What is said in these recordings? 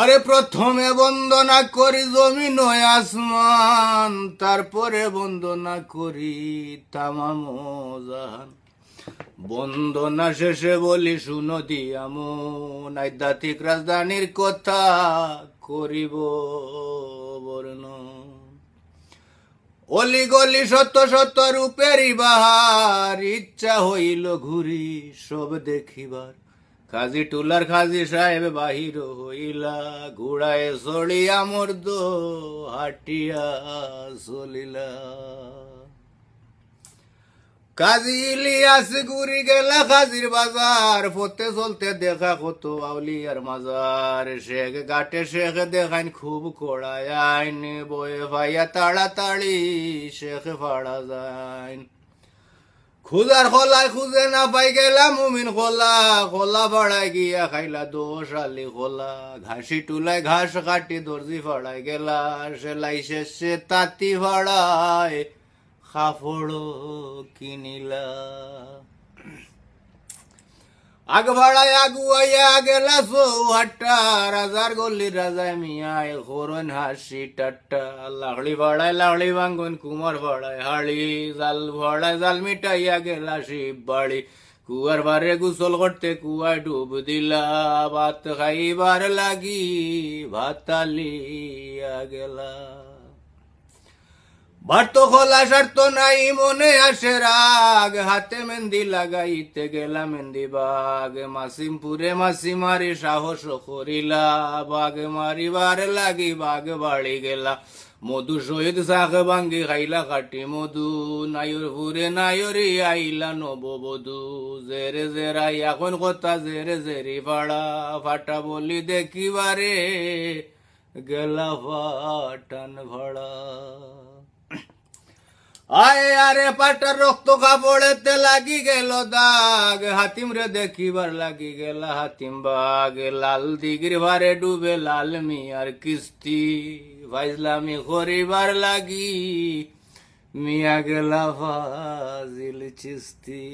আরে প্রথমে বন্দনা করি জমিন ও আসমান, তারপরে বন্দনা করি তামাম জাহান। বন্দনা শেষে বলি শুনো দিয়া মন, আধ্যাত্মিক রাজধানীর কথা করিব বর্ণন। অলি গলি শত শত রূপেরই বাহার, ইচ্ছা হইল ঘুরি সব দেখিবার। খাজি টুলার খাজি সাহেব বাহির হইলা, ঘুড়ায় চড়িয়া মর্দ হাটিয়া চলিলা। কাজী ইলিয়াস ঘুরি গেলা খাজির বাজার, পথে চলতে দেখা কত আউলিয়ার মাজার। শেখ ঘাটে শেখ দেখাইন খুব কড়ায় আইন, বয়ে ভাইয়া তাড়াতাড়ি শেখ ফাড়া যায়। খুদার খোলায় খুঁজে না পাই গেলা মুমিন খোলা, খোলা ফাড়ায় গিয়া খাইলা দোষ আলি খোলা। ঘাসি টুলায় ঘাস কাটি দর্জি ফাড়ায় গেলা, সেলাই শেষে তাঁতি ফাড়ায় কাপড় কিনিলা। আগ ভাড়ায় আগুয়াইয়া গেলা চৌহাট্টা, রাজার গল্লির রাজায় মিয়ায় খোরন হাসি টাট্টা। লাহড়ি ভাড়ায় লাহড়ি ভাঙ্গন, কুমার ভাড়ায় হাড়ি, জাল ভাড়ায় জাল মিটাইয়া গেলা শিব বাড়ি। কুয়ার ভারে গোসল করতে কুয়ায় ডুব দিলা, ভাত খাইবার লাগি ভাতালিয়া গেলা। ভাত খোলা সার্থ নাই মনে আসে রাগ, হাতে মেহেন্দি লাগাইতে গেলা মেহেন্দি বাগ। মাসিমপুরে মাসি মারি সাহস করিলা, বাঘ মারিবার লাগি বাঘ বাড়ি গেলা। মধু শহীদ শাক ভাঙ্গি খাইলা কাটি মধু, নায়রপুরে নায়রি আইলা নববধূ। জেরে জেরাই এখন কথা জেরে জেরি ফাড়া, ফাটা বলি দেখিবারে গেলা ফাটান ভাড়া। আয় আরে পাটার রক্ত কাপড়েতে লাগি গেল দাগ, হাতিম রে দেখিবার লাগি গেলা হাতিম বাগ। লাল দিগির ভারে ডুবে লাল মিয়ার কিস্তি, ফাইজলামি করিবার লাগি মিয়া গেলা ফাজিল চিস্তি।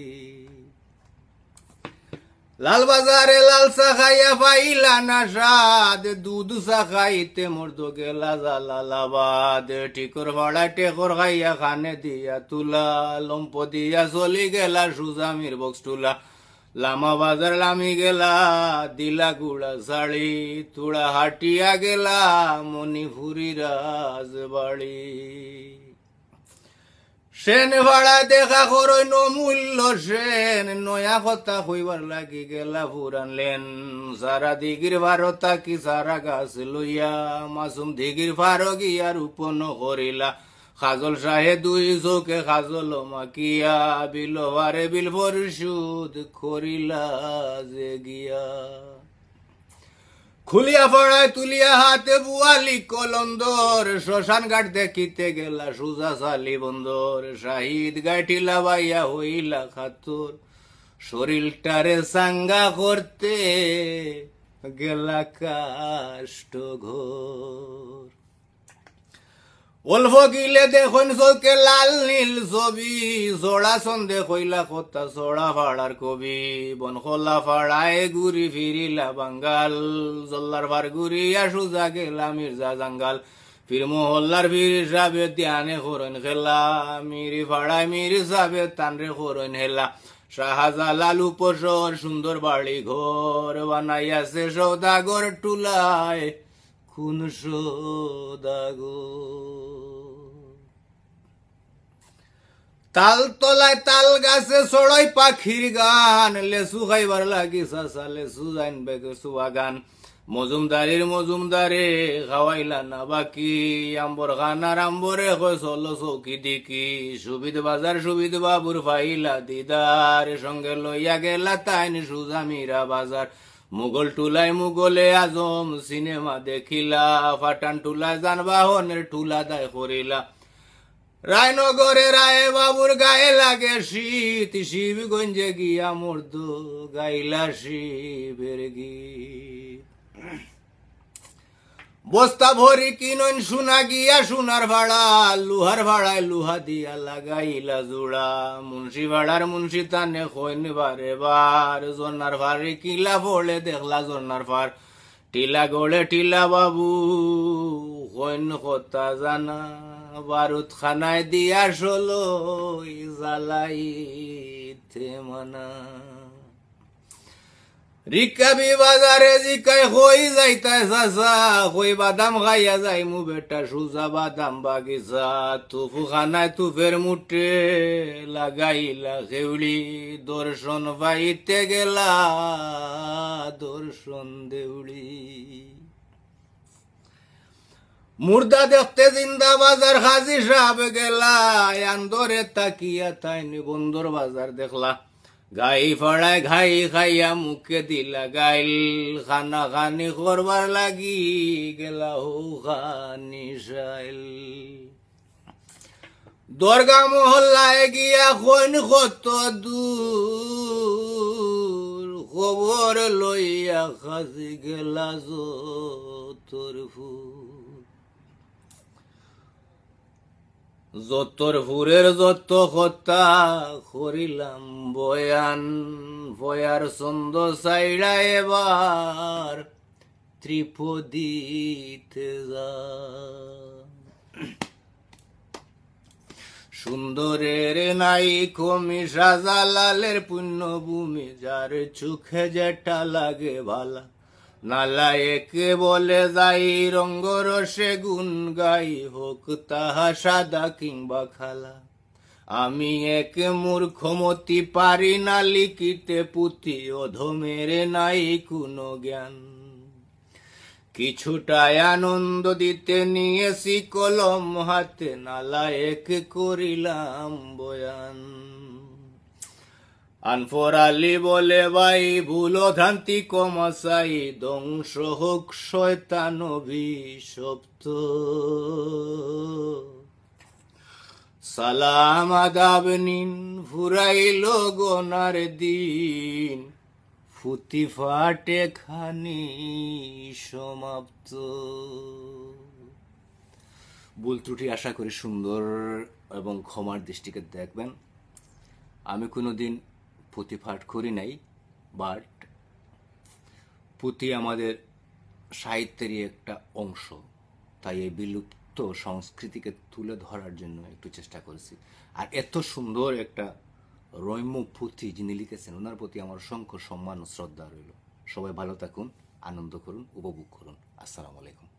লাল বাজারে লাল চা খাইয়া পাইলা না স্বাদ, দুধ চা খাইতে মর্দ গেলা জালালাবাদ। ঠিকর ভাড়া টেকর খাইয়া খানে দিয়া তুলা, লম্প দিয়া চলি গেলা সুজামির বক্স টুলা। লামা বাজার লামি গেলা দিলা গুড়া শাড়ি, তুড়া হাটিয়া গেলা মণিপুরি রাজবাড়ি। সেন ভাড়া দেখা করই নমূল্য সেন, নয়া কথা হইবার লাগি গেলা পুরান লেন। সারা দিগির ভারতা কি সারা গাছ লইয়া, মাসুম দিগির ফারো গিয়া রূপন করিলা। খাজল শাহে দুই চোখে খাজল মাকিয়া, বিল ভারে বিল পরিশোধ করিলা যে গিয়া। খুলিয়া ফড়ায় তুলিয়া হাতে বুয়ালি কলন্দর, শ্মশান ঘাট দেখিতে গেলা সুজা সালি বন্দর। শাহিদ গাঠিলা বাইয়া হইলা খাতুর, শরীরটারে সাঙ্গা করতে গেলা কাষ্ট ঘোর। অল্প গিলে দেখুন চোখে লাল নীল ছবি, জোড়া সন্দে কইলা কথা চড়া ফাড়ার কবি। বনখোলা ফাড়ায় ঘুরি ফিরিলা বাঙ্গাল, জল্লার ভার ঘুরিয়া সুজা গেলা মির্জা জাঙ্গাল। ফির মহল্লার ফির সাবে ধ্যানে খরণ খেলা, মিরি ফাড়ায় মিরি সাবে তানরে খরণ হেলা। শাহজালাল উপশহর সুন্দর বাড়ি ঘর, বানাইয়াছে সৌদাগর টুলায় কোন সৌদাগর। তাল তলায় তাল গাছে চড়াই পাখির গান, লেসু খাইবার লাগি চাচা লেসু জানবে সুবাগান। মজুমদারির মজুমদারে খাওয়াইলা না বাকি, আম্বর খানার আম্বরে কয় চলো চৌকি দিকি। সুবিধ বাজার সুবিধ বাবুর ফাইলা দিদার, সঙ্গে লইয়া গেলা তাইন সুজা মীরা বাজার। মুঘল টুলায় মুঘলে আজম সিনেমা দেখিলা, ফাটান টুলায় যানবাহনের টুলা দায় করিলা। রায়নগরে রায় বাবুর গায়ে লাগে শীত, শিবগঞ্জে গিয়া মর্দ গাইলা শিবের গীত। বস্তা ভরি কিনন সোনা গিয়া সোনার ভাড়া, লোহার ভাড়ায় লোহা দিয়া লাগাইলা জোড়া। মুন্সি ভাড়ার মুন্সি তানে কইন বারে বার, জন্নার ভারে কিলা পড়লে দেখলা জন্নার ফার। টিলা গড়ে টিলা বাবু কইন কথা জানা, বারুদ খানায় দিয়া শোলো জ্বালাইতে মানা। রিকাবি বাজারে জিকাই হই যাইতাই চাচা, কই বাদাম খাইয়া যাই মু বেটা সুজা বাদাম বাগিচা। তুফু খানায় তুফের মুটে লাগাইলা খেউলি, দর্শন পাইতে গেলা দর্শন দেউলি। মুর্দা দেখতে জিন্দা বাজার হাজি সাহেব গেলা, আন্দরে তাকিয়া তাইনি বন্দর বাজার দেখলা। গাই ফাড়ায় ঘাই খাইয়া মুখে দিলা গাইল, খানা খানি করবার লাগি গেলা হো খানি সাইল। দরগা মহল্লায় গিয়া কইন কত দূর, খবর লইয়া খাসি গেলা যতর ফুর। যতর ফুরের যত কথা করিলাম বয়ান, বয়ার ছন্দ চাইড়া এবার ত্রিপদীতে যা। সুন্দরের নাই কমি শাহজালালের পুণ্যভূমি, যার চোখে যেটা লাগে ভালা, নালায়েকে বলে যাই রঙ্গরসে গুণ গাই, হোক তাহা সাদা কিংবা খালা। আমি এক মূর্খমতি পারি না লিখিতে পুঁথি, অধমের নাই কোনো জ্ঞান। কিছুটাই আনন্দ দিতে নিয়েছি কলম হাতে, নালায়েক করিলাম বয়ান। আনফরালি বলে ভাই ভুলো ভ্রান্তি কমাসাই, ধ্বংস হোক শয়তান অভিশপ্ত। সালাম আদাব নিন ফুরাইল গোনার দিন, ফুতি ফাটে খানি সমাপ্ত। ভুল ত্রুটি আশা করি সুন্দর এবং ক্ষমার দৃষ্টিকে দেখবেন। আমি কোনোদিন পুঁথি পাঠ করি নাই, বাট পুঁথি আমাদের সাহিত্যেরই একটা অংশ, তাই এই বিলুপ্ত সংস্কৃতিকে তুলে ধরার জন্য একটু চেষ্টা করেছি। আর এত সুন্দর একটা রম্য পুঁথি যিনি লিখেছেন, ওনার প্রতি আমার অসংখ্য সম্মান ও শ্রদ্ধা রইল। সবাই ভালো থাকুন, আনন্দ করুন, উপভোগ করুন। আসসালামু আলাইকুম।